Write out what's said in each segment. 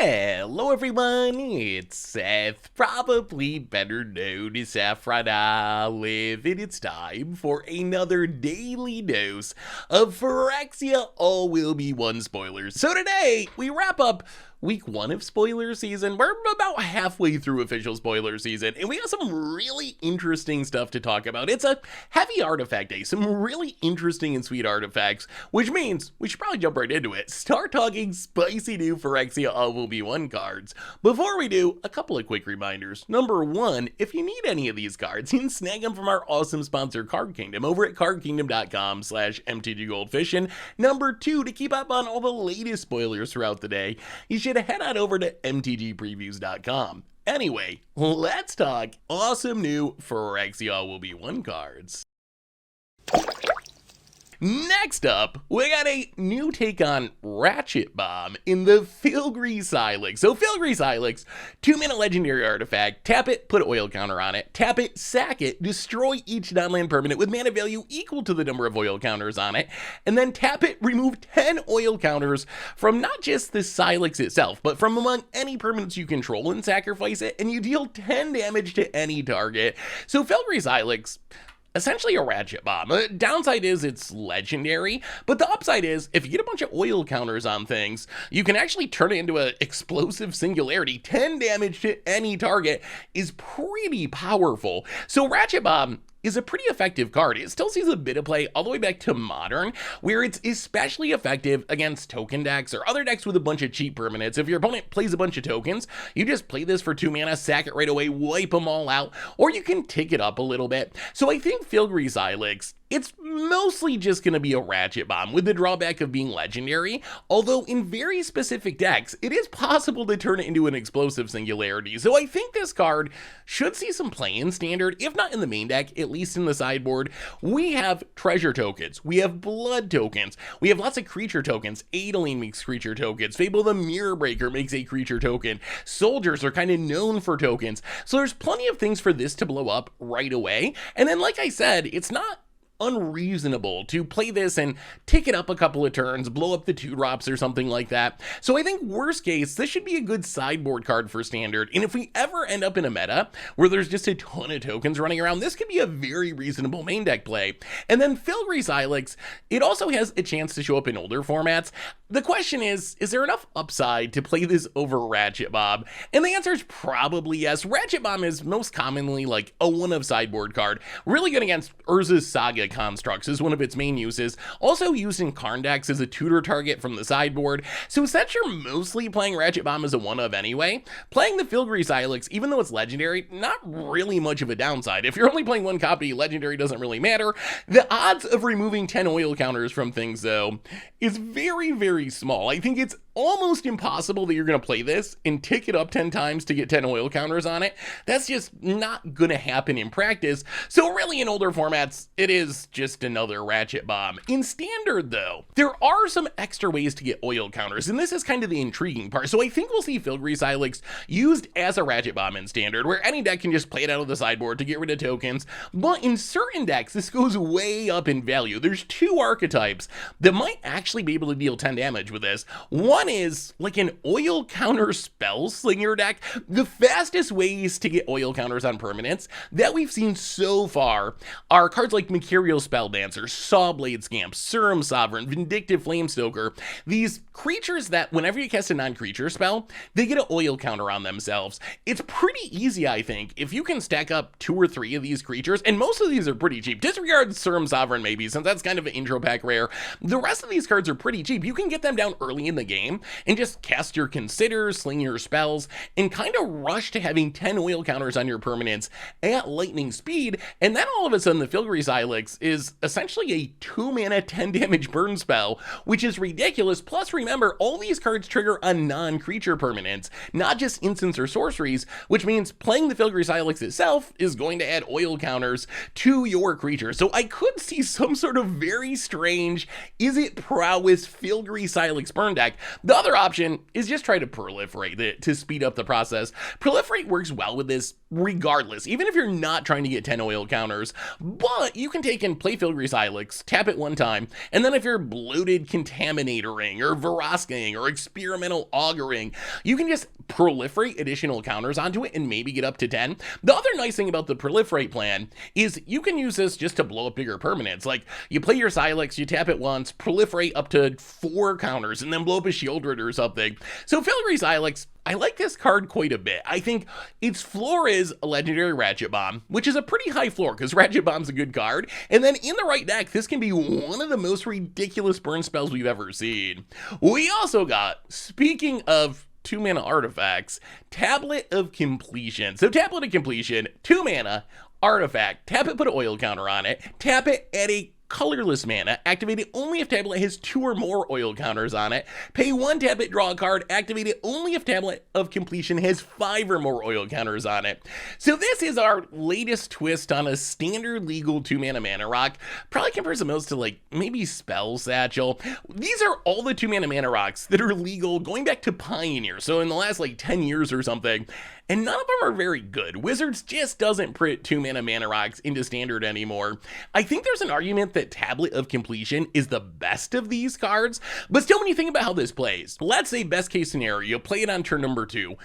Hello everyone, it's Seth, probably better known as Saffron Olive, and it's time for another daily dose of Phyrexia All Will Be One spoilers. So today, we wrap up week 1 of spoiler season. We're about halfway through official spoiler season, and we have some really interesting stuff to talk about. It's a heavy artifact day, some really interesting and sweet artifacts, which means we should probably jump right into it. Start talking spicy new Phyrexia All Will Be One cards. Before we do, a couple of quick reminders. Number 1, if you need any of these cards, you can snag them from our awesome sponsor Card Kingdom over at cardkingdom.com/MTGGoldfish. And number 2, to keep up on all the latest spoilers throughout the day, you should head on over to MTGpreviews.com. Anyway, let's talk awesome new Phyrexia All Will Be One cards. Next up, we got a new take on Ratchet Bomb in the Filigree Sylex. So Filigree Sylex, 2-mana legendary artifact, tap it, put an oil counter on it, tap it, sack it, destroy each non-land permanent with mana value equal to the number of oil counters on it, and then tap it, remove 10 oil counters from not just the Sylex itself, but from among any permanents you control and sacrifice it, and you deal 10 damage to any target. So Filigree Sylex, essentially a Ratchet Bomb. The downside is it's legendary, but the upside is if you get a bunch of oil counters on things, you can actually turn it into an explosive singularity. 10 damage to any target is pretty powerful. So Ratchet Bomb is a pretty effective card. It still sees a bit of play all the way back to Modern, where it's especially effective against token decks or other decks with a bunch of cheap permanents. If your opponent plays a bunch of tokens, you just play this for 2 mana, sack it right away, wipe them all out, or you can tick it up a little bit. So I think Filigree Sylex, it's mostly just going to be a Ratchet Bomb with the drawback of being legendary, although in very specific decks, it is possible to turn it into an explosive singularity. So I think this card should see some play in Standard, if not in the main deck, at least in the sideboard. We have treasure tokens, we have blood tokens, we have lots of creature tokens. Adeline makes creature tokens, Fable the Mirror Breaker makes a creature token, soldiers are kind of known for tokens, so there's plenty of things for this to blow up right away. And then, like I said, it's not unreasonable to play this and tick it up a couple of turns, blow up the 2-drops or something like that. So I think worst case, this should be a good sideboard card for Standard, and if we ever end up in a meta where there's just a ton of tokens running around, this could be a very reasonable main deck play. And then Filigree Sylex, it also has a chance to show up in older formats. The question is there enough upside to play this over Ratchet Bomb? And the answer is probably yes. Ratchet Bomb is most commonly like a 1-of sideboard card, really good against Urza's Saga constructs is one of its main uses, also used in Karn decks as a tutor target from the sideboard. So since you're mostly playing Ratchet Bomb as a 1-of anyway, playing the Filigree Sylex, even though it's legendary, not really much of a downside. If you're only playing 1 copy, legendary doesn't really matter. The odds of removing 10 oil counters from things, though, is very, very small. I think it's almost impossible that you're going to play this and tick it up 10 times to get 10 oil counters on it. That's just not going to happen in practice. So really in older formats, it is just another Ratchet Bomb. In Standard though, there are some extra ways to get oil counters, and this is kind of the intriguing part. So I think we'll see Filigree Sylex used as a Ratchet Bomb in Standard, where any deck can just play it out of the sideboard to get rid of tokens. But in certain decks, this goes way up in value. There's 2 archetypes that might actually be able to deal 10 damage with this. One is like an oil counter spell slinger deck. The fastest ways to get oil counters on permanents that we've seen so far are cards like Mercurial Spelldancer, Sawblade Scamp, Serum Sovereign, Vindictive Flamestoker. These creatures that whenever you cast a non-creature spell, they get an oil counter on themselves. It's pretty easy, I think, if you can stack up 2 or 3 of these creatures, and most of these are pretty cheap. Disregard Serum Sovereign maybe, since that's kind of an intro pack rare. The rest of these cards are pretty cheap. You can get them down early in the game and just cast your Consider, sling your spells, and kind of rush to having 10 oil counters on your permanents at lightning speed, and then all of a sudden the Filigree Sylex is essentially a 2-mana 10 damage burn spell, which is ridiculous. Plus remember, all these cards trigger on non-creature permanents, not just instants or sorceries, which means playing the Filigree Sylex itself is going to add oil counters to your creature. So I could see some sort of very strange, is it prowess Filigree Sylex burn deck, The other option is just try to proliferate it to speed up the process. Proliferate works well with this regardless, even if you're not trying to get 10 oil counters, but you can take and play Filigree Sylex, tap it one time, and then if you're bloated contaminatoring or Verosking or experimental auguring, you can just proliferate additional counters onto it and maybe get up to 10. The other nice thing about the proliferate plan is you can use this just to blow up bigger permanents. Like you play your Sylex, you tap it once, proliferate up to 4 counters, and then blow up a Shieldred or something. So Filigree Sylex, I like this card quite a bit. I think its floor is a legendary Ratchet Bomb, which is a pretty high floor because Ratchet Bomb's a good card. And then in the right deck, this can be one of the most ridiculous burn spells we've ever seen. We also got, speaking of 2 mana artifacts, Tablet of Completion. So Tablet of Completion, 2 mana artifact, tap it, put an oil counter on it, tap it, add a colorless mana, activate it only if tablet has 2 or more oil counters on it, pay 1, tap it, draw a card, activate it only if Tablet of Completion has 5 or more oil counters on it. So this is our latest twist on a standard legal 2 mana rock. Probably compares the most to like maybe Spell Satchel. These are all the 2 mana rocks that are legal going back to Pioneer, so in the last like 10 years or something. And none of them are very good. Wizards just doesn't print 2 mana rocks into standard anymore. I think there's an argument that Tablet of Completion is the best of these cards, but still when you think about how this plays, let's say best case scenario, you play it on turn number 2.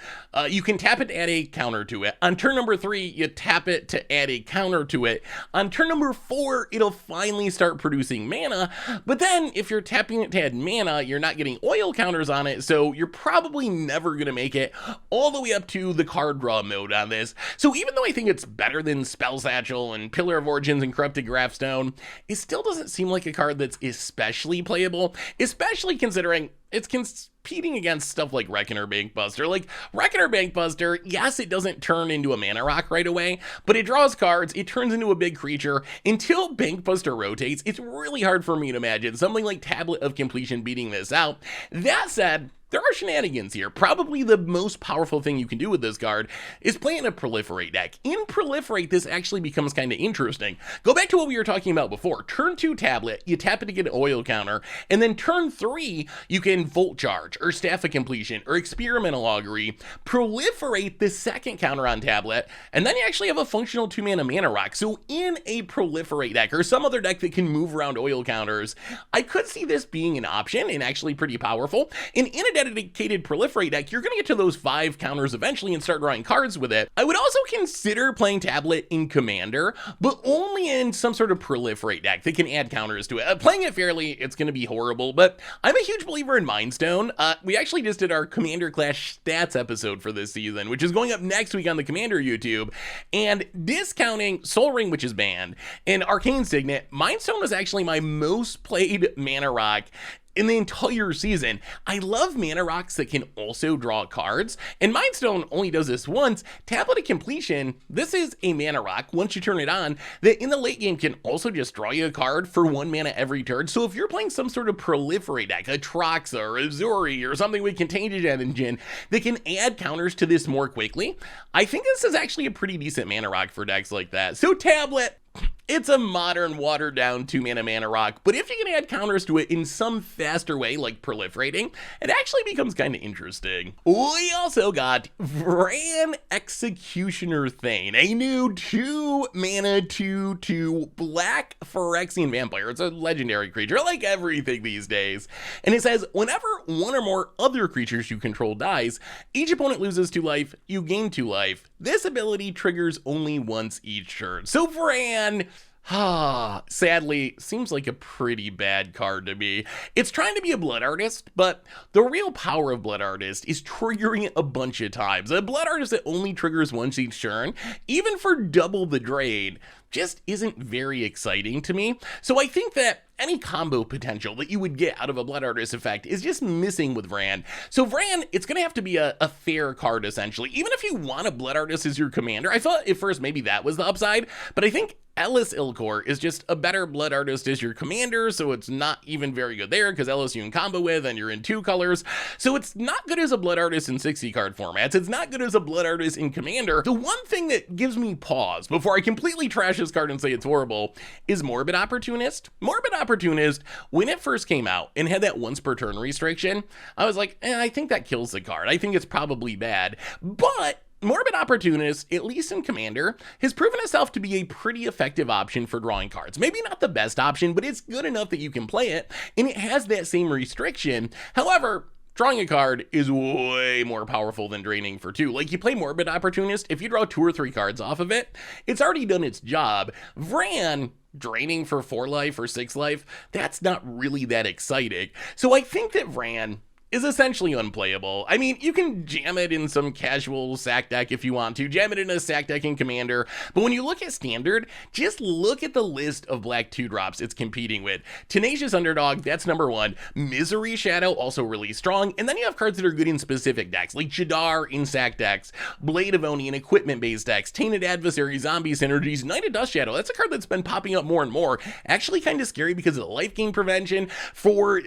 You can tap it to add a counter to it. On turn number 3, you tap it to add a counter to it. On turn number 4, it'll finally start producing mana, but then if you're tapping it to add mana, you're not getting oil counters on it, so you're probably never gonna make it all the way up to the card draw mode on this. So even though I think it's better than Spell Satchel and Pillar of Origins and Corrupted Graphstone, it still doesn't seem like a card that's especially playable, especially considering it's competing against stuff like Reckoner Bankbuster. Like, Reckoner Bankbuster, yes, it doesn't turn into a mana rock right away, but it draws cards, it turns into a big creature. Until Bankbuster rotates, it's really hard for me to imagine something like Tablet of Completion beating this out. That said, there are shenanigans here. Probably the most powerful thing you can do with this card is play in a Proliferate deck. In Proliferate, this actually becomes kind of interesting. Go back to what we were talking about before. Turn 2 Tablet, you tap it to get an oil counter, and then turn 3, you can Volt Charge, or Staff of Completion, or Experimental Augury, proliferate the second counter on Tablet, and then you actually have a functional 2 mana rock. So in a Proliferate deck, or some other deck that can move around oil counters, I could see this being an option and actually pretty powerful. And in a dedicated Proliferate deck, you're going to get to those 5 counters eventually and start drawing cards with it. I would also consider playing Tablet in Commander, but only in some sort of Proliferate deck that can add counters to it. Playing it fairly, it's going to be horrible, but I'm a huge believer in Mind Stone. We actually just did our Commander Clash stats episode for this season, which is going up next week on the Commander YouTube, and discounting Sol Ring, which is banned, and Arcane Signet, Mind Stone was actually my most played mana rock in the entire season. I love mana rocks that can also draw cards, and Mind Stone only does this once. Tablet of Completion, this is a mana rock, once you turn it on, that in the late game can also just draw you a card for 1 mana every turn. So if you're playing some sort of Proliferate deck, a Troxa or a Zuri or something with Contagion Engine that can add counters to this more quickly, I think this is actually a pretty decent mana rock for decks like that. So Tablet, it's a modern, watered-down 2 mana rock, but if you can add counters to it in some faster way, like proliferating, it actually becomes kind of interesting. We also got Vraan Executioner Thane, a new 2 mana 2/2 black Phyrexian vampire. It's a legendary creature, like everything these days. And it says, whenever 1 or more other creatures you control dies, each opponent loses 2 life, you gain 2 life. This ability triggers only once each turn. So Vraan, sadly, seems like a pretty bad card to me. It's trying to be a Blood Artist, but the real power of Blood Artist is triggering it a bunch of times. A Blood Artist that only triggers once each turn, even for double the drain, just isn't very exciting to me. So I think that any combo potential that you would get out of a Blood Artist effect is just missing with Vraan. So Vraan, it's going to have to be a fair card, essentially. Even if you want a Blood Artist as your commander, I thought at first maybe that was the upside, but I think Ellis Ilkor is just a better Blood Artist as your commander, so it's not even very good there, because Ellis you can combo with, and you're in 2 colors, so it's not good as a Blood Artist in 60 card formats. It's not good as a Blood Artist in Commander. The one thing that gives me pause before I completely trash this card and say it's horrible is Morbid Opportunist. Morbid Opportunist, when it first came out and had that once per turn restriction, I was like, I think that kills the card. I think it's probably bad, but Morbid Opportunist, at least in Commander, has proven itself to be a pretty effective option for drawing cards. Maybe not the best option, but it's good enough that you can play it, and it has that same restriction. However, drawing a card is way more powerful than draining for 2. Like, you play Morbid Opportunist, if you draw 2 or 3 cards off of it, it's already done its job. Vraan, draining for 4 life or 6 life, that's not really that exciting. So I think that Vraan is essentially unplayable. I mean, you can jam it in some casual sack deck if you want to, jam it in a sack deck in Commander, but when you look at Standard, just look at the list of black 2-drops it's competing with. Tenacious Underdog, that's number 1. Misery Shadow, also really strong, and then you have cards that are good in specific decks, like Jadar in sack decks, Blade of Oni in equipment-based decks, Tainted Adversary, Zombie Synergies, Knight of Dust Shadow, that's a card that's been popping up more and more, actually kind of scary because of the life gain prevention for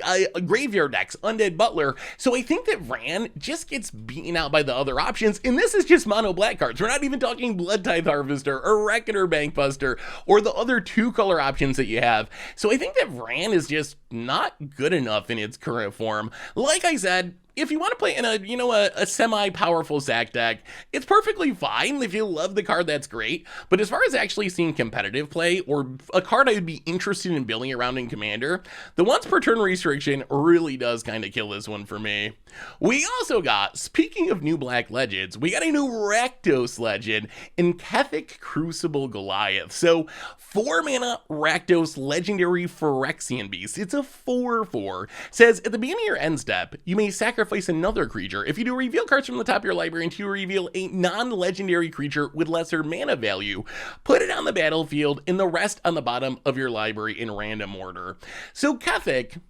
graveyard decks, Undead Butler. So I think that Vraan just gets beaten out by the other options, and this is just mono black cards. We're not even talking Blood Tithe Harvester or Reckoner Bankbuster or the other 2 color options that you have. So I think that Vraan is just not good enough in its current form. Like I said, if you want to play in a semi-powerful sack deck, it's perfectly fine. If you love the card, that's great. But as far as actually seeing competitive play, or a card I would be interested in building around in Commander, the once per turn restriction really does kind of kill this one for me. We also got, speaking of new black legends, we got a new Rakdos legend in Kethek Crucible Goliath. So 4 mana Rakdos legendary Phyrexian beast. It's a 4/4. Says at the beginning of your end step, you may sacrifice another creature. If you do, reveal cards from the top of your library until you reveal a non-legendary creature with lesser mana value. Put it on the battlefield and the rest on the bottom of your library in random order. So Kethek,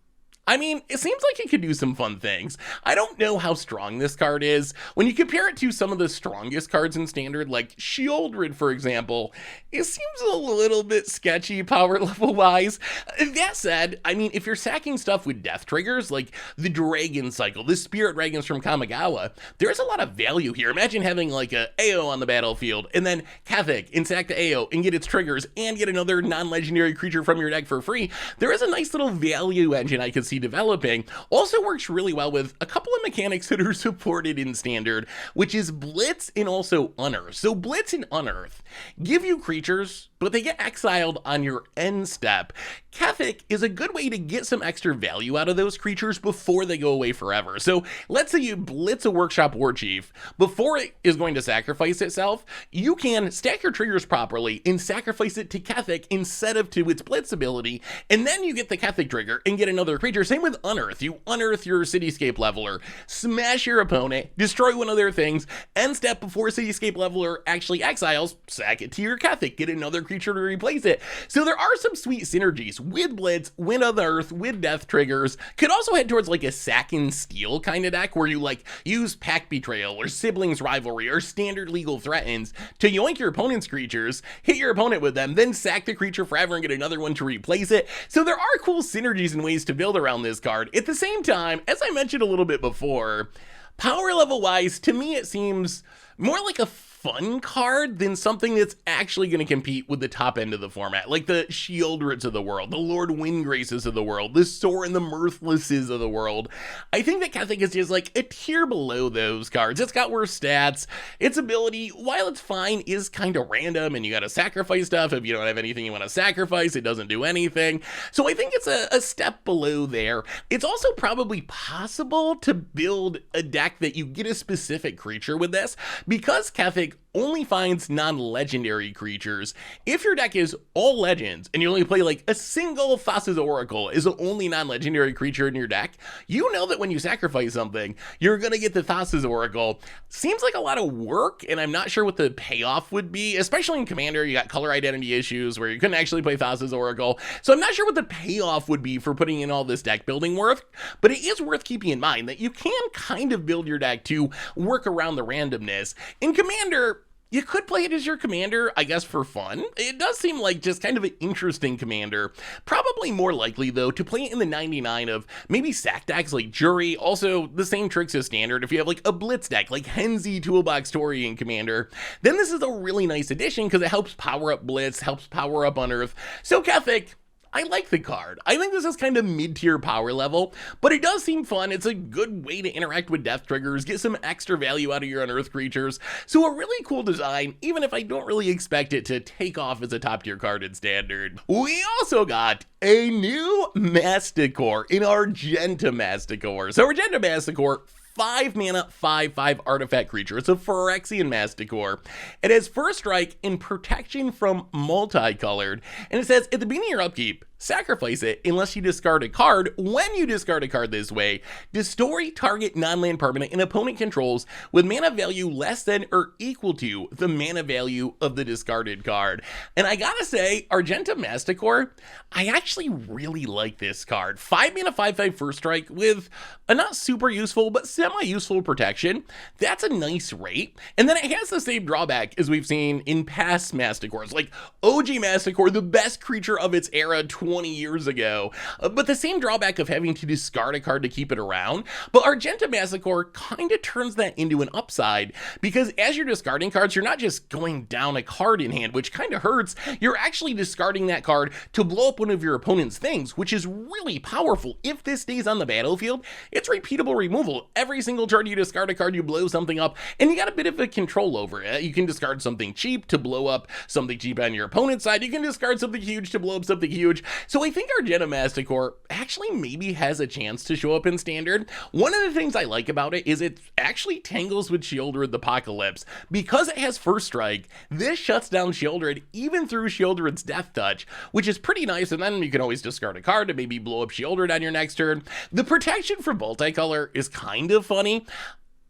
I mean, it seems like it could do some fun things. I don't know how strong this card is. When you compare it to some of the strongest cards in Standard, like Sheoldred, for example, it seems a little bit sketchy power level wise. That said, I mean, if you're sacking stuff with death triggers, like the Dragon Cycle, the Spirit Dragons from Kamigawa, there's a lot of value here. Imagine having like a AO on the battlefield, and then Kethek and sack the AO and get its triggers and get another non-legendary creature from your deck for free. There is a nice little value engine I could see developing. Also works really well with a couple of mechanics that are supported in Standard, which is Blitz and also Unearth. So Blitz and Unearth give you creatures, but they get exiled on your end step. Kethek is a good way to get some extra value out of those creatures before they go away forever. So let's say you blitz a Workshop Warchief. Before it is going to sacrifice itself, you can stack your triggers properly and sacrifice it to Kethek instead of to its Blitz ability, and then you get the Kethek trigger and get another creature. Same with Unearth. You unearth your Cityscape Leveler, smash your opponent, destroy one of their things, end step before Cityscape Leveler actually exiles, sack it to your Kethek, get another creature to replace it. So there are some sweet synergies with Blitz, with Unearth, with death triggers. Could also head towards like a sack and steal kind of deck where you like use Pact Betrayal or Siblings Rivalry or Standard Legal Threatens to yoink your opponent's creatures, hit your opponent with them, then sack the creature forever and get another one to replace it. So there are cool synergies and ways to build around this card. At the same time, as I mentioned a little bit before, power level wise, to me it seems more like a fun card than something that's actually going to compete with the top end of the format, like the Sheoldreds of the world, the Lord Windgraces of the world, the Sorin the Mirthlesses of the world. I think that Kethek is just like a tier below those cards. It's got worse stats. Its ability, while it's fine, is kind of random, and you got to sacrifice stuff. If you don't have anything you want to sacrifice, it doesn't do anything. So I think it's a step below there. It's also probably possible to build a deck that you get a specific creature with this, because Kethek only finds non-legendary creatures. If your deck is all legends and you only play like a single Thassa's Oracle is the only non-legendary creature in your deck, you know that when you sacrifice something, you're gonna get the Thassa's Oracle. Seems like a lot of work, and I'm not sure what the payoff would be, especially in Commander. You got color identity issues where you couldn't actually play Thassa's Oracle, so I'm not sure what the payoff would be for putting in all this deck building work, but it is worth keeping in mind that you can kind of build your deck to work around the randomness. In Commander, You could play it as your commander, I guess, for fun. It does seem like just kind of an interesting commander. Probably more likely, though, to play it in the 99 of maybe sack decks like Jury. Also, the same tricks as standard. If you have like a Blitz deck like Henzi Toolbox Torian Commander, then this is a really nice addition because it helps power up Blitz, helps power up Unearth. So Kethek, I like the card. I think this is kind of mid-tier power level, but it does seem fun. It's a good way to interact with death triggers, get some extra value out of your Unearth creatures. So a really cool design, even if I don't really expect it to take off as a top-tier card in Standard. We also got a new Masticore in Argentum Masticore. So Argentum Masticore, 5 mana, 5/5 artifact creature. It's a Phyrexia Masticore. It has first strike and protection from multicolored. And it says, at the beginning of your upkeep, sacrifice it unless you discard a card. When you discard a card this way, destroy target non-land permanent an opponent controls with mana value less than or equal to the mana value of the discarded card. And I gotta say, Argentum Masticore, I actually really like this card. 5 mana, 5/5 first strike with a not super useful but semi-useful protection. That's a nice rate. And then it has the same drawback as we've seen in past Masticores, like OG Masticore, the best creature of its era 20 years ago, but the same drawback of having to discard a card to keep it around. But Argentum Masticore kind of turns that into an upside, because as you're discarding cards, you're not just going down a card in hand, which kind of hurts. You're actually discarding that card to blow up one of your opponent's things, which is really powerful. If this stays on the battlefield, it's repeatable removal. Every single turn you discard a card, you blow something up, and you got a bit of a control over it. You can discard something cheap to blow up something cheap on your opponent's side. You can discard something huge to blow up something huge. So I think Argentum Masticore actually maybe has a chance to show up in Standard. One of the things I like about it is it actually tangles with Shieldred Apocalypse. Because it has first strike, this shuts down Shieldred even through Shieldred's Death Touch, which is pretty nice, and then you can always discard a card to maybe blow up Shieldred on your next turn. The protection from multicolor is kind of funny.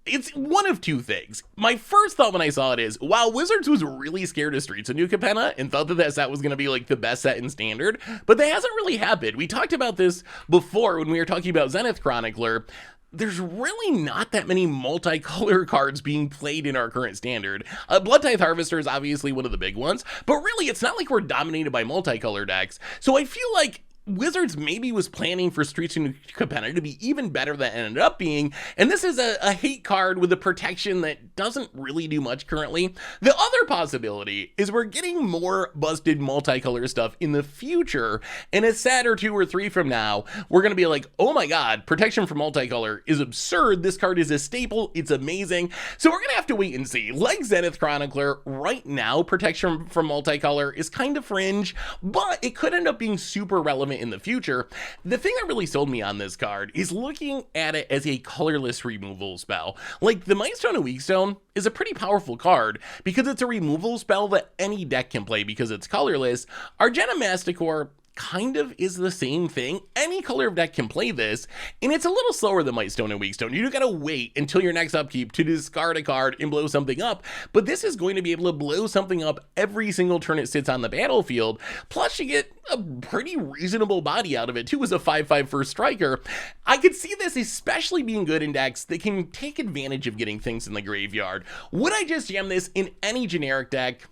It's one of two things. My first thought when I saw it is, wow, Wizards was really scared of Streets of New Capenna and thought that that set was going to be like the best set in Standard, but that hasn't really happened. We talked about this before when we were talking about Zenith Chronicler. There's really not that many multicolor cards being played in our current Standard. Blood Tithe Harvester is obviously one of the big ones, but really it's not like we're dominated by multicolor decks. So I feel like Wizards maybe was planning for Streets of New Capenna to be even better than it ended up being, and this is a hate card with a protection that doesn't really do much currently. The other possibility is we're getting more busted multicolor stuff in the future, and a set or 2 or 3 from now, we're going to be like, oh my god, protection from multicolor is absurd, this card is a staple, it's amazing. So we're going to have to wait and see. Like Zenith Chronicler, right now protection from multicolor is kind of fringe, but it could end up being super relevant in the future. The thing that really sold me on this card is looking at it as a colorless removal spell. Like, the Mindstone of Weakstone is a pretty powerful card because it's a removal spell that any deck can play because it's colorless. Argentum Masticore kind of is the same thing. Any color of deck can play this, and it's a little slower than Mindstone and Weakstone. You gotta wait until your next upkeep to discard a card and blow something up, but this is going to be able to blow something up every single turn it sits on the battlefield. Plus, you get a pretty reasonable body out of it too as a 5/5 first striker. I could see this especially being good in decks that can take advantage of getting things in the graveyard. Would I just jam this in any generic deck?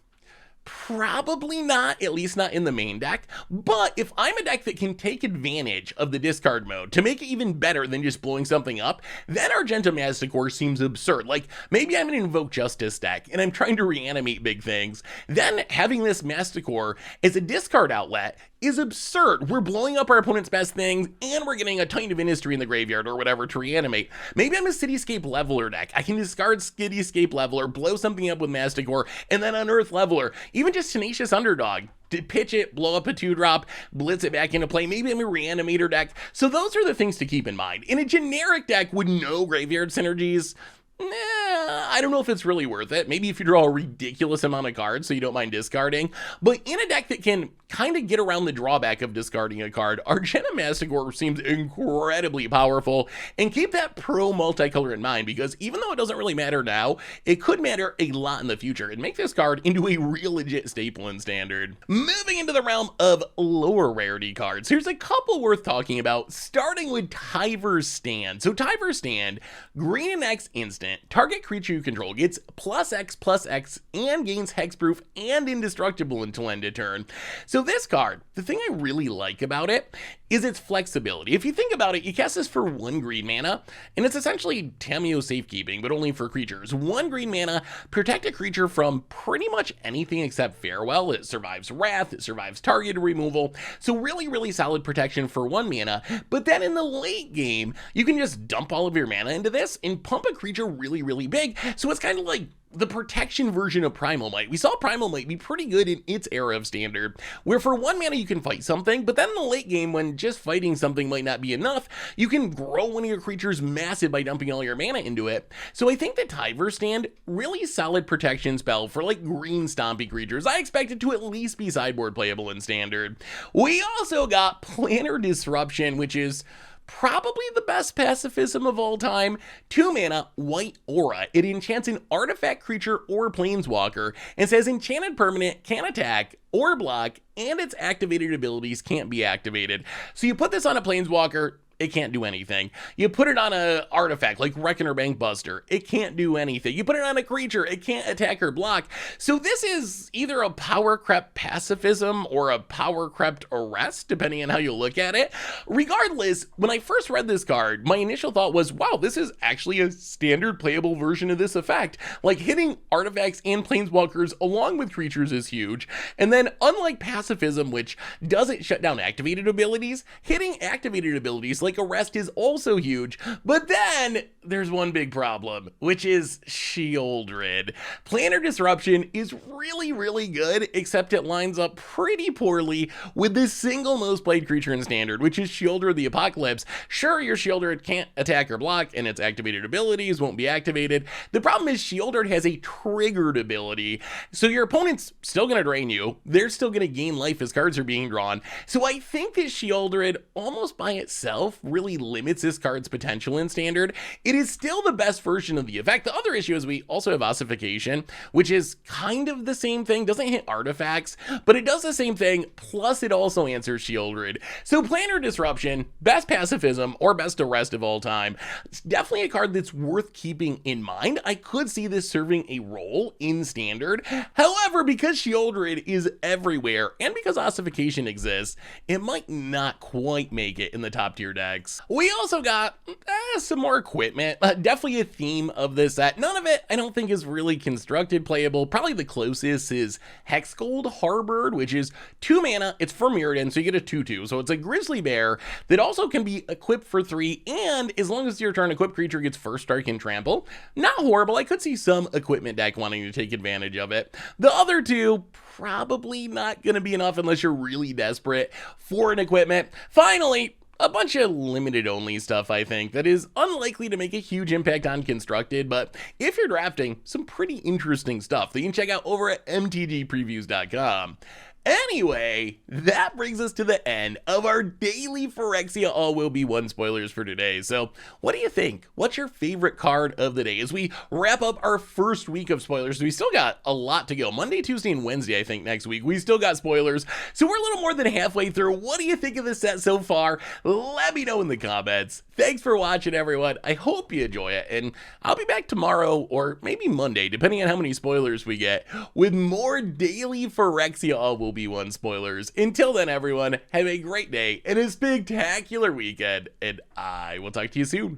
Probably not, at least not in the main deck. But if I'm a deck that can take advantage of the discard mode to make it even better than just blowing something up, then Argentum Masticore seems absurd. Like, maybe I'm an Invoke Justice deck and I'm trying to reanimate big things. Then having this Masticore as a discard outlet is absurd. We're blowing up our opponent's best things, and we're getting a Titan of Industry in the graveyard or whatever to reanimate. Maybe I'm a Cityscape Leveler deck. I can discard Cityscape Leveler, blow something up with Masticore, and then unearth Leveler. Even just Tenacious Underdog. To pitch it, blow up a 2-drop, blitz it back into play. Maybe I'm a Reanimator deck. So those are the things to keep in mind. In a generic deck with no graveyard synergies, I don't know if it's really worth it. Maybe if you draw a ridiculous amount of cards so you don't mind discarding. But in a deck that can kind of get around the drawback of discarding a card, Argentum Masticore seems incredibly powerful. And keep that pro multicolor in mind, because even though it doesn't really matter now, it could matter a lot in the future and make this card into a real legit staple in Standard. Moving into the realm of lower rarity cards, here's a couple worth talking about, starting with Tyvar's Stand. So Tyvar's Stand, green and X instant, target creature you control, gets +X/+X, and gains hexproof and indestructible until end of turn. So this card, the thing I really like about it is its flexibility. If you think about it, you cast this for 1 green mana, and it's essentially Tamiyo Safekeeping, but only for creatures. 1 green mana, protect a creature from pretty much anything except Farewell. It survives Wrath, it survives target removal, so really, really solid protection for 1 mana. But then in the late game, you can just dump all of your mana into this and pump a creature really, really big. So it's kind of like the protection version of Primal Might. We saw Primal Might be pretty good in its era of Standard, where for 1 mana you can fight something, but then in the late game, when just fighting something might not be enough, you can grow one of your creatures massive by dumping all your mana into it. So I think the Tyvar stand, really solid protection spell for like green stompy creatures. I expect it to at least be sideboard playable in Standard. We also got Planar Disruption, which is probably the best pacifism of all time. 2 mana, white aura. It enchants an artifact creature or planeswalker and says enchanted permanent can attack or block, and its activated abilities can't be activated. So you put this on a planeswalker, it can't do anything. You put it on an artifact like Reckoner Bankbuster, it can't do anything. You put it on a creature, it can't attack or block. So this is either a power crept pacifism or a power crept arrest, depending on how you look at it. Regardless, when I first read this card, my initial thought was, wow, this is actually a standard playable version of this effect. Like, hitting artifacts and planeswalkers along with creatures is huge. And then unlike pacifism, which doesn't shut down activated abilities, hitting activated abilities like arrest is also huge. But then there's one big problem, which is Shieldred. Planar Disruption is really, really good, except it lines up pretty poorly with the single most played creature in Standard, which is Shieldred the Apocalypse. Sure, your Shieldred can't attack or block, and its activated abilities won't be activated. The problem is Shieldred has a triggered ability, so your opponent's still going to drain you. They're still going to gain life as cards are being drawn. So I think that Shieldred, almost by itself, really limits this card's potential in Standard. It is still the best version of the effect. The other issue is we also have Ossification, which is kind of the same thing. Doesn't hit artifacts, but it does the same thing, plus it also answers Shieldred. So Planar Disruption, best pacifism or best arrest of all time. It's definitely a card that's worth keeping in mind. I could see this serving a role in Standard. However, because Shieldred is everywhere and because Ossification exists, it might not quite make it in the top tier decks. We also got some more equipment. Definitely a theme of this set. None of it I don't think is really constructed playable. Probably the closest is Hexgold Harbored, which is 2 mana. It's for Mirrodin, so you get a 2/2. So it's a grizzly bear that also can be equipped for 3, and as long as your turn equipped creature gets first strike and trample. Not horrible. I could see some equipment deck wanting to take advantage of it. The other two, probably not going to be enough unless you're really desperate for an equipment. Finally, a bunch of limited only stuff, I think, that is unlikely to make a huge impact on Constructed, but if you're drafting, some pretty interesting stuff that you can check out over at MTGPreviews.com. Anyway, that brings us to the end of our daily Phyrexia All Will Be One spoilers for today. So what do you think? What's your favorite card of the day as we wrap up our first week of spoilers? We still got a lot to go. Monday, Tuesday, and Wednesday, I think, next week. We still got spoilers. So we're a little more than halfway through. What do you think of the set so far? Let me know in the comments. Thanks for watching, everyone. I hope you enjoy it. And I'll be back tomorrow or maybe Monday, depending on how many spoilers we get, with more daily Phyrexia All Will Be One spoilers. Until then, everyone, have a great day and a spectacular weekend, and I will talk to you soon.